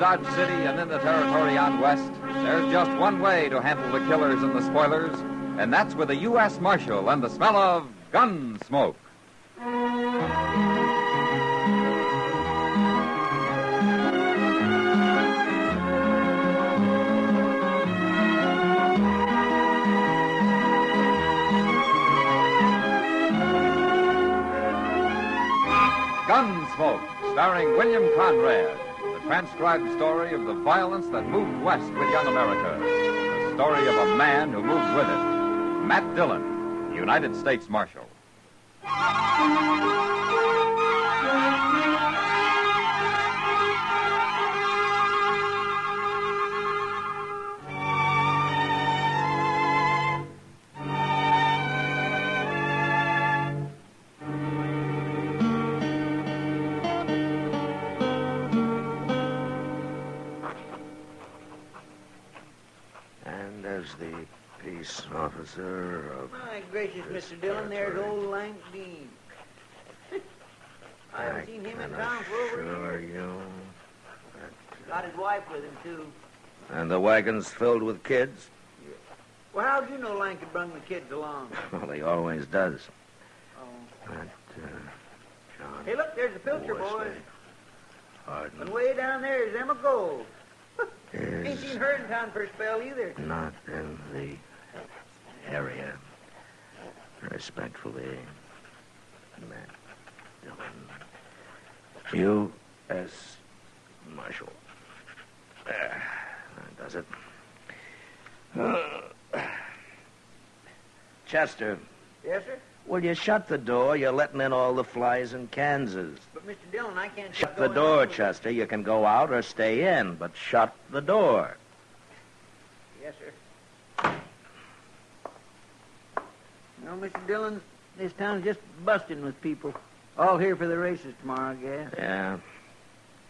Dodge City and in the territory on west, there's just one way to handle the killers and the spoilers, and that's with a U.S. Marshal and the smell of Gunsmoke. Gunsmoke, starring William Conrad, the transcribed story of the violence that moved west with young America. The story of a man who moved with it. Matt Dillon, United States Marshal. The peace officer of... My gracious, Mr. Dillon, there's old Lank Dean. I haven't seen him in town for over a year. Got his wife with him, too. And the wagon's filled with kids? Yeah. Well, how'd you know Lank had brung the kids along? Well, he always does. Oh. John... Hey, look, there's the Pilcher boys. Pardon? And way down there is Emma Gold. Ain't seen her in town for a spell either. Not in the area. Respectfully, Matt Dillon. U.S. Marshal. There. That does it. Chester. Yes, sir? Will you shut the door? You're letting in all the flies in Kansas. But, Mr. Dillon, I can't... Shut the door, Chester. You can go out or stay in, but shut the door. Yes, sir. No, Mr. Dillon, this town's just busting with people. All here for the races tomorrow, I guess. Yeah.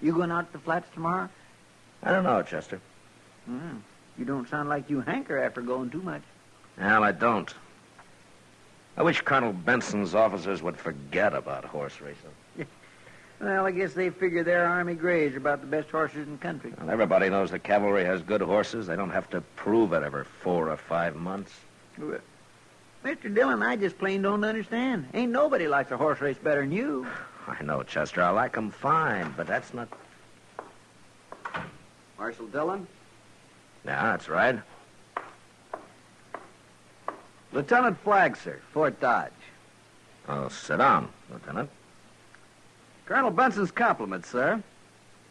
You going out to the flats tomorrow? I don't know, Chester. You don't sound like you hanker after going too much. Well, I don't. I wish Colonel Benson's officers would forget about horse racing. Well, I guess they figure their Army Greys are about the best horses in the country. Well, everybody knows the cavalry has good horses. They don't have to prove it every 4 or 5 months. Well, Mr. Dillon, I just plain don't understand. Ain't nobody likes a horse race better than you. I know, Chester. I like 'em fine, but that's not... Marshal Dillon? Yeah, that's right. Lieutenant Flagg, sir, Fort Dodge. Oh, sit down, Lieutenant. Colonel Benson's compliments, sir.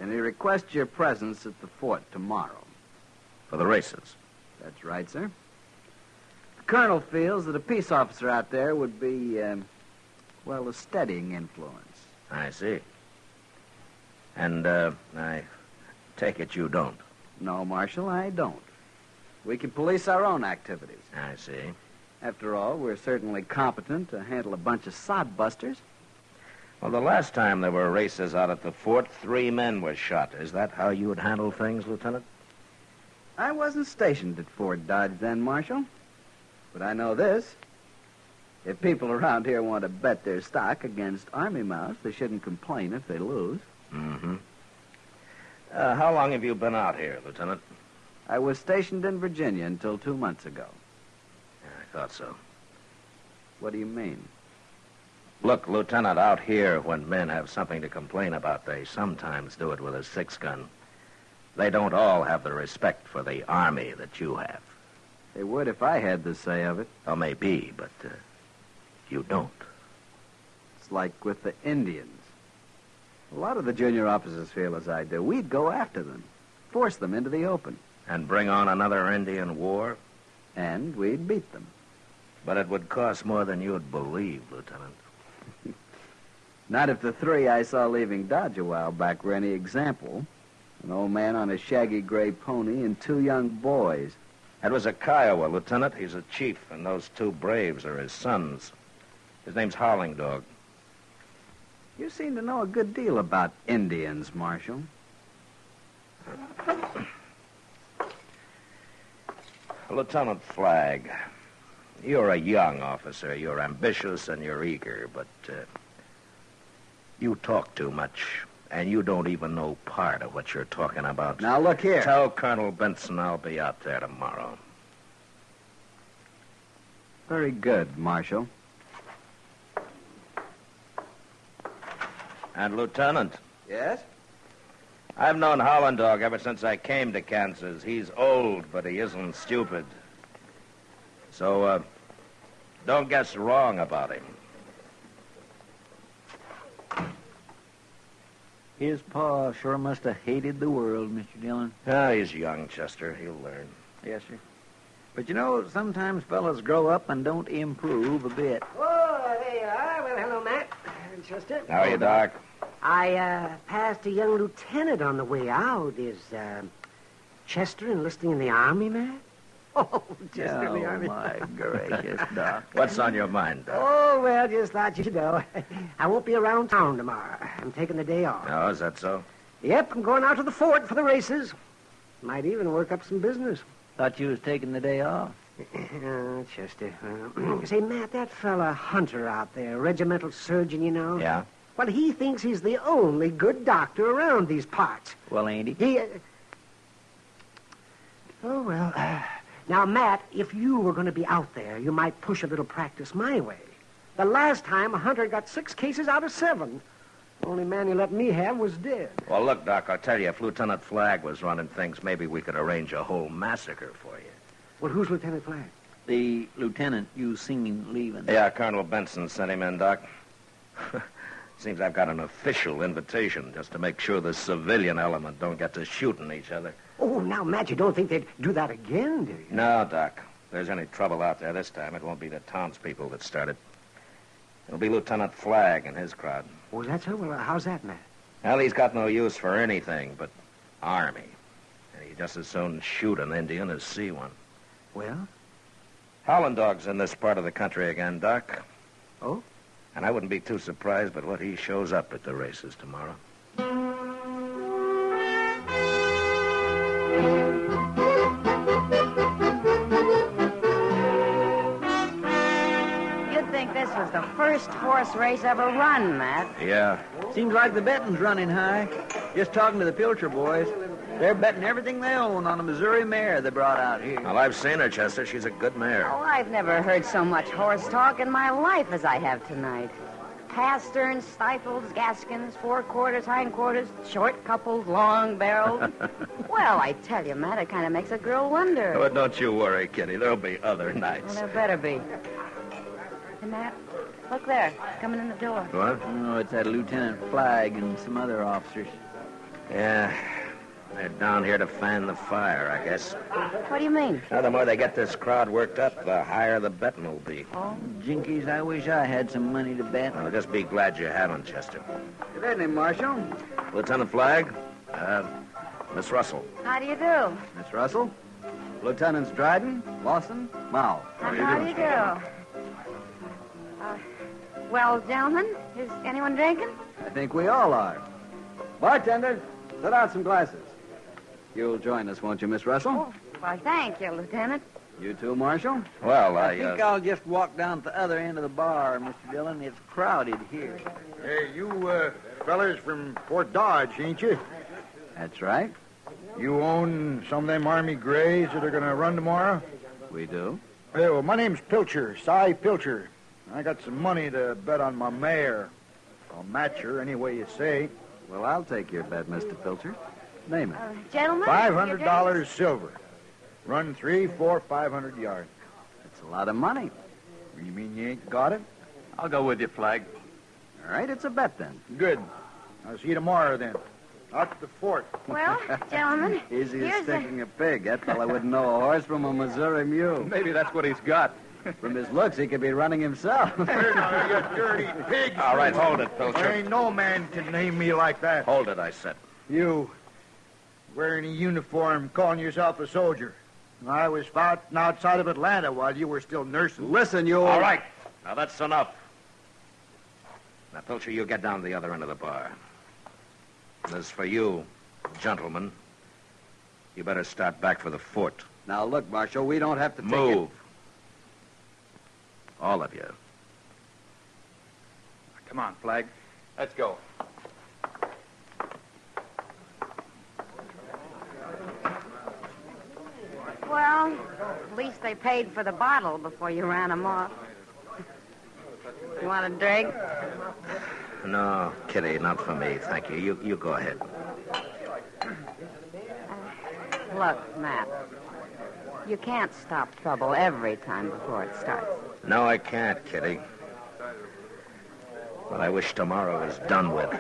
And he requests your presence at the fort tomorrow. For the races. That's right, sir. The colonel feels that a peace officer out there would be, a steadying influence. I see. And, I take it you don't. No, Marshal, I don't. We can police our own activities. I see. After all, we're certainly competent to handle a bunch of sodbusters. Well, the last time there were races out at the fort, 3 men were shot. Is that how you would handle things, Lieutenant? I wasn't stationed at Fort Dodge then, Marshal. But I know this. If people around here want to bet their stock against Army mounts, they shouldn't complain if they lose. Mm-hmm. How long have you been out here, Lieutenant? I was stationed in Virginia until 2 months ago. Yeah, I thought so. What do you mean? Look, Lieutenant, out here, when men have something to complain about, they sometimes do it with a 6-gun. They don't all have the respect for the Army that you have. They would if I had the say of it. Oh, maybe, but you don't. It's like with the Indians. A lot of the junior officers feel as I do. We'd go after them, force them into the open. And bring on another Indian war? And we'd beat them. But it would cost more than you'd believe, Lieutenant. Not if the 3 I saw leaving Dodge a while back were any example. An old man on a shaggy gray pony and 2 young boys. That was a Kiowa, Lieutenant. He's a chief, and those 2 braves are his sons. His name's Howling Dog. You seem to know a good deal about Indians, Marshal. Lieutenant Flagg, you're a young officer. You're ambitious and you're eager, but you talk too much. And you don't even know part of what you're talking about. Now, look here. Tell Colonel Benson I'll be out there tomorrow. Very good, Marshal. And, Lieutenant, Yes? I've known Howland Dog ever since I came to Kansas. He's old, but he isn't stupid. So, don't guess wrong about him. His pa sure must have hated the world, Mr. Dillon. Ah, he's young, Chester. He'll learn. Yes, sir. But you know, sometimes fellas grow up and don't improve a bit. Oh, there you are. Well, hello, Matt. Chester. How are you, Doc? I passed a young lieutenant on the way out. Is Chester enlisting in the Army, Matt? Oh, Chester in the Army. My gracious, Doc. What's on your mind, Doc? Oh, well, just thought you'd know. I won't be around town tomorrow. I'm taking the day off. Oh, is that so? Yep, I'm going out to the fort for the races. Might even work up some business. Thought you was taking the day off. Chester. Say, Matt, that fella Hunter out there, regimental surgeon, you know. Yeah? Well, he thinks he's the only good doctor around these parts. Well, ain't he? He... Oh, well... Now, Matt, if you were going to be out there, you might push a little practice my way. The last time, Hunter got 6 cases out of 7. The only man he let me have was dead. Well, look, Doc, I'll tell you, if Lieutenant Flagg was running things, maybe we could arrange a whole massacre for you. Well, who's Lieutenant Flagg? The lieutenant you seen leaving. Yeah, Colonel Benson sent him in, Doc. Seems I've got an official invitation just to make sure the civilian element don't get to shooting each other. Oh, now, Matt, you don't think they'd do that again, do you? No, Doc. If there's any trouble out there this time, it won't be the townspeople that start it. It'll be Lieutenant Flagg and his crowd. Oh, that's so? Well, how's that, Matt? Well, he's got no use for anything but army. And he'd just as soon shoot an Indian as see one. Well? Howland Dog's in this part of the country again, Doc. Oh? And I wouldn't be too surprised but what he shows up at the races tomorrow. You'd think this was the first horse race ever run, Matt. Yeah. Seems like the betting's running high. Just talking to the Pilcher boys. They're betting everything they own on a Missouri mare they brought out here. Well, I've seen her, Chester. She's a good mare. Oh, I've never heard so much horse talk in my life as I have tonight. Pasterns, stifles, gaskins, forequarters, hindquarters, short coupled, long barreled. Well, I tell you, Matt, it kind of makes a girl wonder. Oh, don't you worry, Kitty. There'll be other Well, nights. there better be. Hey, Matt, look there, coming in the door. What? Oh, it's that Lieutenant Flagg and some other officers. Yeah. They're down here to fan the fire, I guess. What do you mean? Now, the more they get this crowd worked up, the higher the betting will be. Oh, Jinkies, I wish I had some money to bet. Well, just be glad you haven't, Chester. Good evening, Marshal. Lieutenant Flagg, Miss Russell. how do you do? Miss Russell. Lieutenants Dryden, Lawson, Mao. How do you do? Well, gentlemen, is anyone drinking? I think we all are. Bartender, set out some glasses. You'll join us, won't you, Miss Russell? Oh, well, thank you, Lieutenant. You too, Marshal? Well, I think I'll just walk down to the other end of the bar, Mr. Dillon. It's crowded here. Hey, you fellas from Fort Dodge, ain't you? That's right. You own some of them Army Grays that are going to run tomorrow? We do. Hey, well, my name's Pilcher, Cy Pilcher. I got some money to bet on my mare. I'll match her any way you say. Well, I'll take your bet, Mr. Pilcher. Name it. Gentlemen? $500 silver. Run 3, 4, 500 yards. That's a lot of money. You mean you ain't got it? I'll go with you, Flagg. All right, it's a bet then. Good. I'll see you tomorrow then. Out to the fort. Well, gentlemen, Easy as here's the... sticking a pig. That fella wouldn't know a horse from a Missouri mule. Maybe that's what he's got. From his looks, he could be running himself. Here now, you dirty pig. All right, hold it, There Pilcher. ain't no man can name me like that. Hold it, I said. You, wearing a uniform, calling yourself a soldier. I was fighting outside of Atlanta while you were still nursing. Listen, you All right. Now, that's enough. Now, Pilcher, you get down to the other end of the bar. And as for you, gentlemen, you better start back for the fort. Now, look, Marshal, we don't have to take Move. it. All of you. Come on, Flagg. Let's go. least they paid for the bottle before you ran them off. You want a drink? No, Kitty, not for me, thank you. You go ahead. Look, Matt. You can't stop trouble every time before it starts. No, I can't, Kitty. But I wish tomorrow was done with.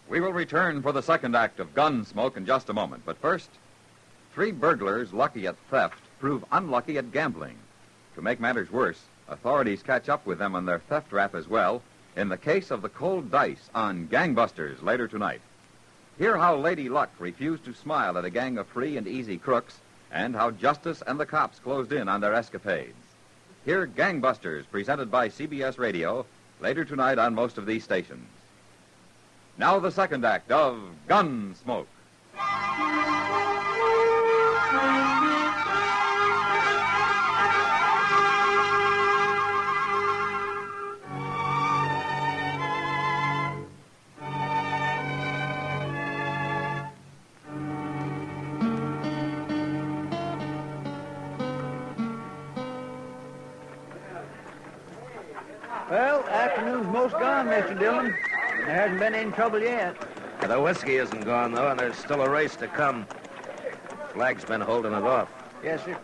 We will return for the second act of Gunsmoke in just a moment. But first, 3 burglars lucky at theft prove unlucky at gambling. To make matters worse, authorities catch up with them on their theft rap as well in the case of the cold dice on Gangbusters later tonight. Hear how Lady Luck refused to smile at a gang of free and easy crooks and how justice and the cops closed in on their escapades. Hear Gangbusters presented by CBS Radio later tonight on most of these stations. Now the second act of Gunsmoke. Well, afternoon's most gone, Mr. Dillon. There hasn't been any trouble yet. The whiskey isn't gone, though, and there's still a race to come. Flag's been holding it off. Yes, sir.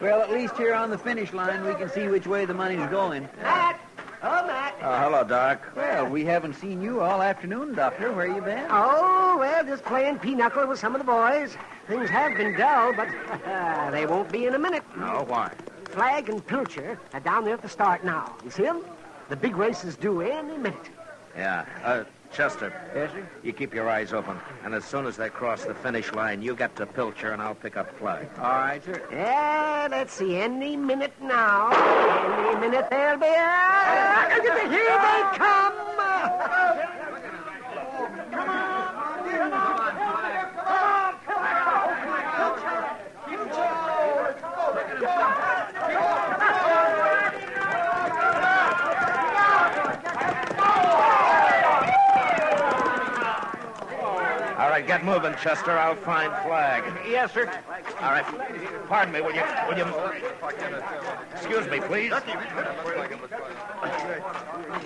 Well, at least here on the finish line, we can see which way the money's going. Matt! Oh, Matt. Oh, hello, Doc. Well, we haven't seen you all afternoon, Doctor. Where you been? Oh, well, just playing pinochle with some of the boys. Things have been dull, but they won't be in a minute. Oh, why? Flag and Pilcher are down there at the start now. You see them? The big race is due any minute. Yeah. Chester. Yes, sir? You keep your eyes open. And as soon as they cross the finish line, you get to Pilcher, and I'll pick up Flag. All right, sir. Yeah, let's see. Any minute now. Any minute they'll be... Here they come! All right, get moving, Chester. I'll find Flag. Yes, sir. All right. Pardon me, will you... Excuse me, please.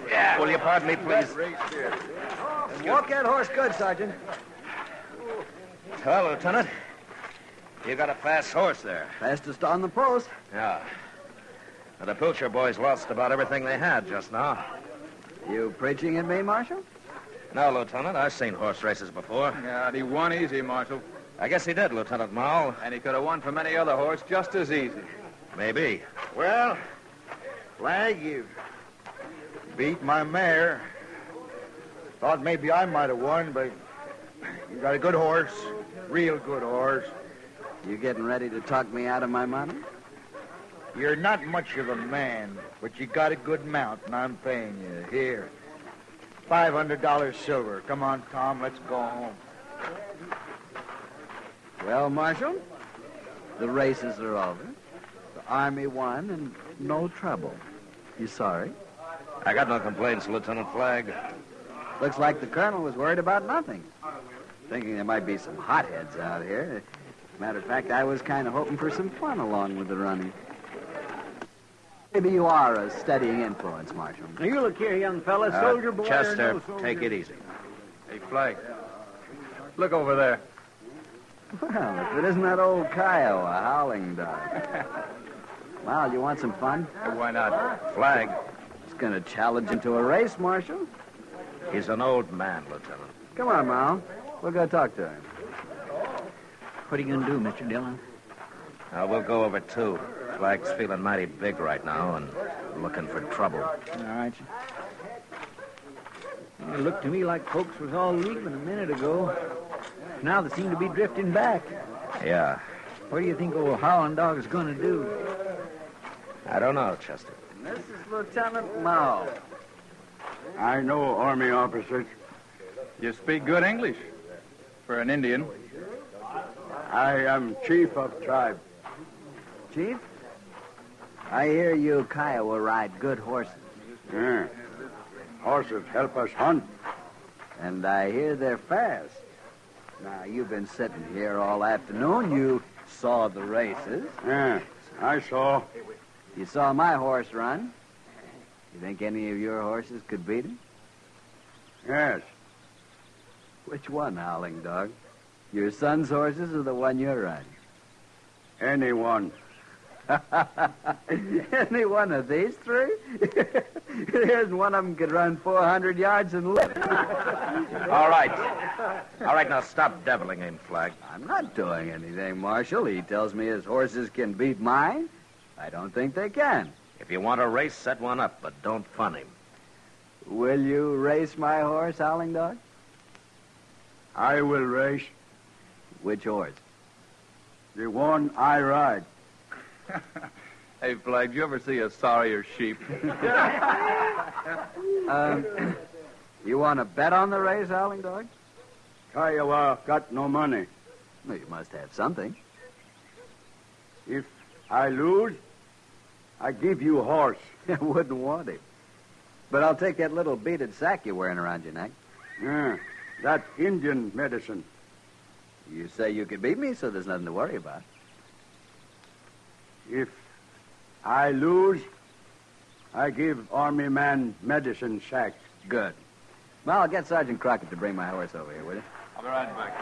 Yeah, will you pardon me, please? Walk that horse good, Sergeant. Well, Lieutenant, you got a fast horse there. Fastest on the post. Yeah. Now, the Pilcher boys lost about everything they had just now. You preaching at me, Marshal? No, Lieutenant, I've seen horse races before. Yeah, he won easy, Marshal. I guess he did, Lieutenant Mall. And he could have won from any other horse just as easy. Maybe. Well, Flag, you beat my mare. Thought maybe I might have won, but you got a good horse. Real good horse. You getting ready to talk me out of my money? You're not much of a man, but you got a good mount, and I'm paying you. Here. $500 silver. Come on, Tom, let's go home. Well, Marshal, the races are over. The Army won and no trouble. You sorry? I got no complaints, Lieutenant Flag. Looks like the Colonel was worried about nothing. Thinking there might be some hotheads out here. Matter of fact, I was kind of hoping for some fun along with the running. Maybe you are a steadying influence, Marshal. Now, you look here, young fella. Soldier boy or Chester, no soldier. take it easy. Hey, Flag. Look over there. Well, if it isn't that old Kiowa, howling dog. Well, you want some fun? Why not? Flag, He's going to challenge him to a race, Marshal. he's an old man, Lieutenant. Come on, Mal. We'll go talk to him. What are you going to do, Mr. Dillon? Now, we'll go over, too. Flag's feeling mighty big right now and looking for trouble. All right, sir. It looked to me like folks was all leaving a minute ago. Now they seem to be drifting back. Yeah. What do you think old Howling Dog is going to do? I don't know, Chester. This is Lieutenant Mao. I know, Army officers. You speak good English for an Indian. I am chief of tribe. Chief? I hear you Kiowa ride good horses. Yeah. Horses help us hunt. And I hear they're fast. Now, you've been sitting here all afternoon. You saw the races. Yeah, I saw. You saw my horse run. You think any of your horses could beat him? Yes. Which one, Howling Dog? Your son's horses or the one you're riding? Anyone. Any one of these three? Here's one of them could run 400 yards and live. All right. All right, now stop deviling him, Flag. I'm not doing anything, Marshal. He tells me his horses can beat mine. I don't think they can. If you want a race, set one up, but don't fun him. Will you race my horse, Howling Dog? I will race. Which horse? The one I ride. Hey, Flag, did you ever see a sorrier sheep? You want to bet on the race, Howling Dog? Kiowa got no money. Well, you must have something. If I lose, I give you a horse. I wouldn't want him. But I'll take that little beaded sack you're wearing around your neck. Yeah, that Indian medicine. You say you could beat me, so there's nothing to worry about. If I lose, I give army man medicine sack. Good. Well, I'll get Sergeant Crockett to bring my horse over here, will you? I'll be right back.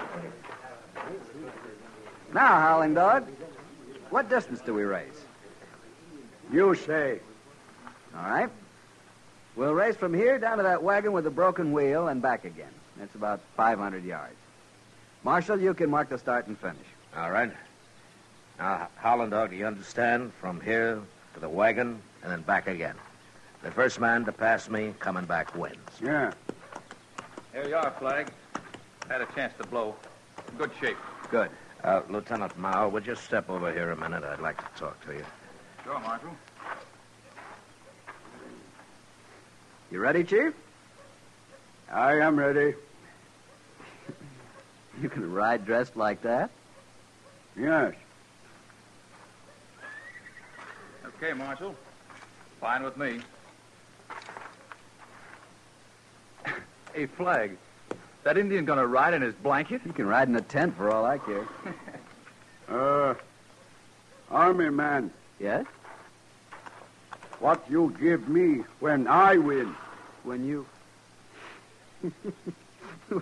Now, Howling Dog, what distance do we race? You say. All right. We'll race from here down to that wagon with the broken wheel and back again. That's about 500 yards. Marshal, you can mark the start and finish. All right. Now, Howland Dog, do you understand? From here to the wagon and then back again. The first man to pass me coming back wins. Yeah. Here you are, Flag. Had a chance to blow. Good shape. Good. Lieutenant Mao, would you step over here a minute? I'd like to talk to you. Sure, Marshal. You ready, Chief? I am ready. You can ride dressed like that? Yes. Okay, Marshal. Fine with me. Hey, Flag, that Indian gonna ride in his blanket? You can ride in a tent for all I care. Army man, Yes? what you give me when I win? When you...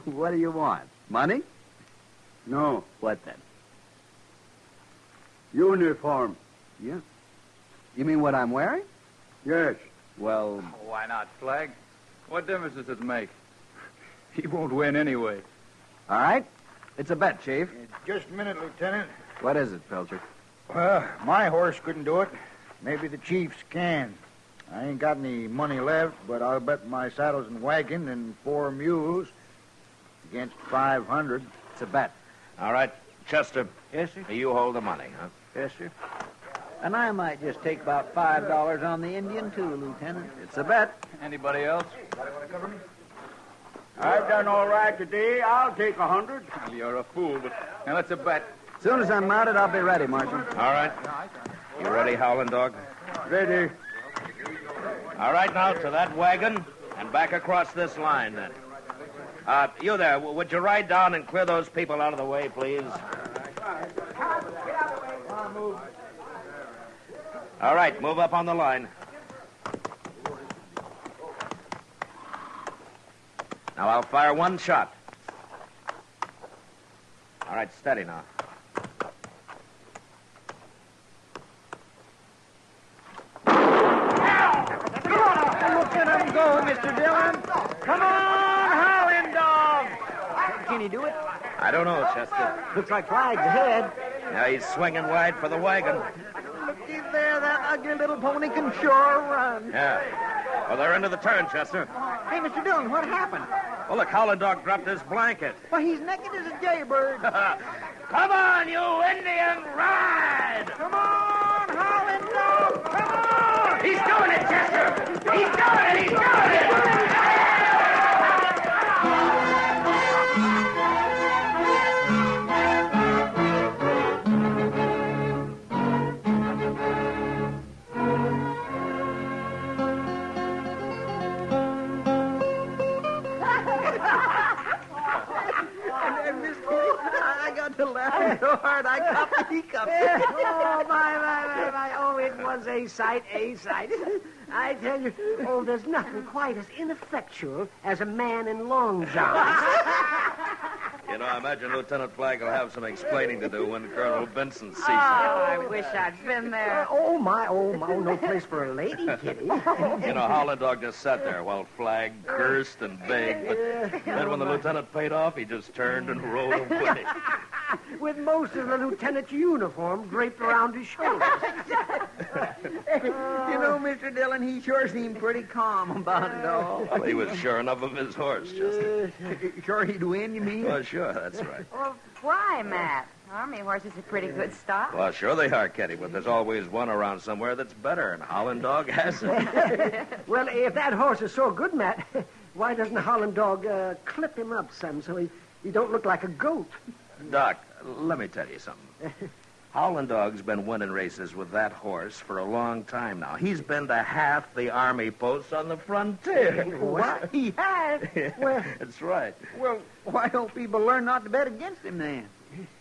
What do you want? Money? No. What then? Uniform. Yeah. You mean what I'm wearing? Yes. Well, Why not, Flag? What difference does it make? He won't win anyway. all right. It's a bet, Chief. Just a minute, Lieutenant. What is it, Pilcher? Well, my horse couldn't do it. Maybe the Chief's can. I ain't got any money left, but I'll bet my saddles and wagon and 4 mules against 500. It's a bet. All right, Chester, Yes, sir. you hold the money, huh? Yes, sir. And I might just take about $5 on the Indian, too, Lieutenant. It's a bet. Anybody else? I've done all right today. I'll take 100. Well, you're a fool, but now that's a bet. As soon as I'm mounted, I'll be ready, Marshal. All right. You ready, Howland Dog? Ready. All right, now to that wagon and back across this line, then. You there, would you ride down and clear those people out of the way, please? All right, move up on the line. Now I'll fire one shot. All right, steady now. Look at him go, Mr. Dillon. Come on, Howling Dog. Can he do it? I don't know, Chester. Looks like Flag's ahead. Now he's swinging wide for the wagon. Looky there, that ugly little pony can sure run. Yeah. Well, they're into the turn, Chester. Hey, Mr. Dillon, what happened? Well, look, Howland Dog dropped his blanket. Well, he's naked as a jaybird. Come on, you Indian, ride! Come on, Howling Dog, come on! He's doing it, Chester! He's doing it! He's doing it! was a sight, a sight. I tell you, oh, there's nothing quite as ineffectual as a man in long johns. You know, I imagine Lieutenant Flagg will have some explaining to do when Colonel Benson sees him. I wish I'd been there. Oh, my, no place for a lady, Kitty. You know, Howland Dog just sat there while Flagg cursed and begged, but then when the lieutenant paid off, he just turned and rode away. With most of the lieutenant's uniform draped around his shoulders. You know, Mr. Dillon, he sure seemed pretty calm about it all. Well, he was sure enough of his horse, Chester. Sure he'd win, you mean? Well, sure, that's right. Well, why, Matt? Army horses are pretty good stock. Well, sure they are, Kitty, but there's always one around somewhere that's better, and Howland Dog has it. Well, if that horse is so good, Matt, why doesn't Howland Dog clip him up some so he don't look like a goat? Doc, let me tell you something. Howland Dog's been winning races with that horse for a long time now. He's been to half the army posts on the frontier. What? He has? Well, That's right. Well, why don't people learn not to bet against him then?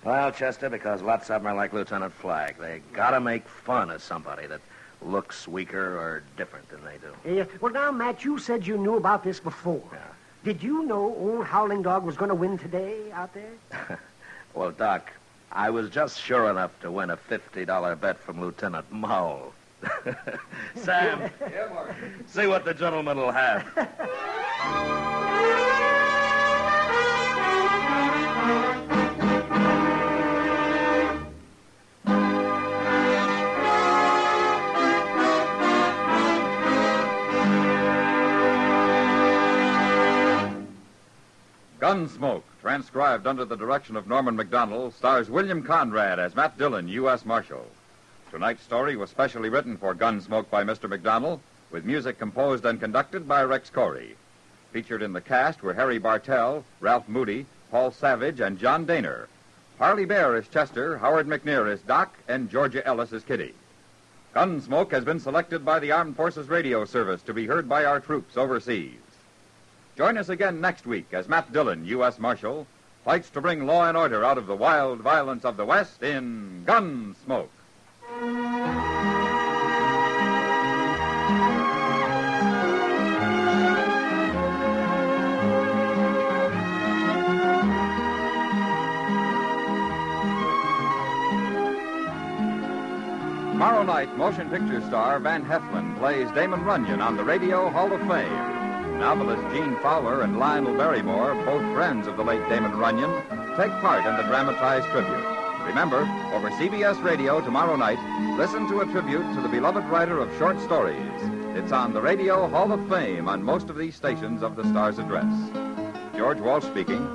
Well, Chester, because lots of them are like Lieutenant Flagg. They gotta make fun of somebody that looks weaker or different than they do. Well, now, Matt, you said you knew about this before. Yeah. Did you know old Howling Dog was going to win today out there? Well, Doc, I was just sure enough to win a $50 bet from Lieutenant Mowell. Sam, see what the gentleman will have. Gunsmoke, transcribed under the direction of Norman Macdonnell, stars William Conrad as Matt Dillon, U.S. Marshal. Tonight's story was specially written for Gunsmoke by Mr. Macdonnell, with music composed and conducted by Rex Corey. Featured in the cast were Harry Bartell, Ralph Moody, Paul Savage, and John Daner. Parley Baer is Chester, Howard McNear is Doc, and Georgia Ellis is Kitty. Gunsmoke has been selected by the Armed Forces Radio Service to be heard by our troops overseas. Join us again next week as Matt Dillon, U.S. Marshal, fights to bring law and order out of the wild violence of the West in Gunsmoke. Tomorrow night, motion picture star Van Heflin plays Damon Runyon on the Radio Hall of Fame. Novelist Gene Fowler and Lionel Barrymore, both friends of the late Damon Runyon, take part in the dramatized tribute. Remember, over CBS Radio tomorrow night, listen to a tribute to the beloved writer of short stories. It's on the Radio Hall of Fame on most of these stations of the Star's Address. George Walsh speaking.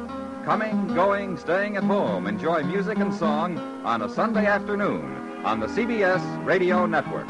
Coming, going, staying at home. Enjoy music and song on a Sunday afternoon on the CBS Radio Network.